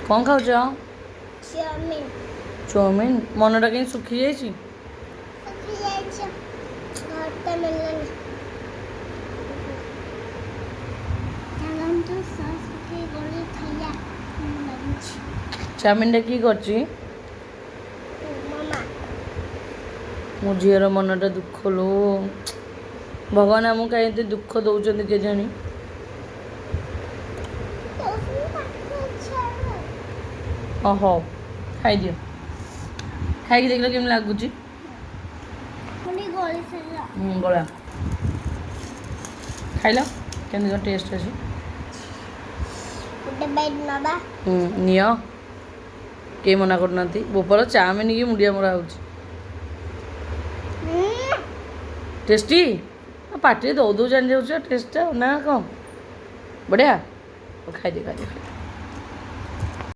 କ'ଣ ଖାଉଛ? Chowmein chowmein. ମନଟା କେମିତି ଶୁଖି ଯାଇଛି? ଶୁଖି ଯାଇଛି ଘରଟା ମିଳିଲାନି ଚାଲନ୍ତୁ ସସ୍ ପକେଇ ଗୋଳି ଖାଇବା ଲାଗୁଛି ଚାଉମିନଟା କିଏ କରିଛି? ମାମା ମୋ ଝିଅର ମନଟା ଦୁଃଖ ଲୋ। ଭଗବାନ ଆମକୁ କାହିଁ ଏତେ ଦୁଃଖ ଦେଉଛନ୍ତି କେଜାଣି। ହଉ ଖାଇଦିଅ। ଖାଇକି ଦେଖିଲ କେମିତି ଲାଗୁଛି? ଗୋଳି ସାରିଲା ଗଳା ଖାଇଲ କେମିତି କ'ଣ ଟେଷ୍ଟ ଅଛି? ଗୋଟେ ବାଇଟ୍ ନବା ନିଅ। କେହି ମନା କରୁନାହାନ୍ତି। ବୋପାର ଚାଉମିନ କି ମୁଣ୍ଡିଆ ମରା ହେଉଛି। ଟେଷ୍ଟି? ପାଟିରେ ଦଉ ଦଉ ଜାଣି ଯାଉଛି ଟେଷ୍ଟଟା ନା କ'ଣ? ବଢ଼ିଆ। ଖାଇଦିଅ ଖାଇଦିଅ।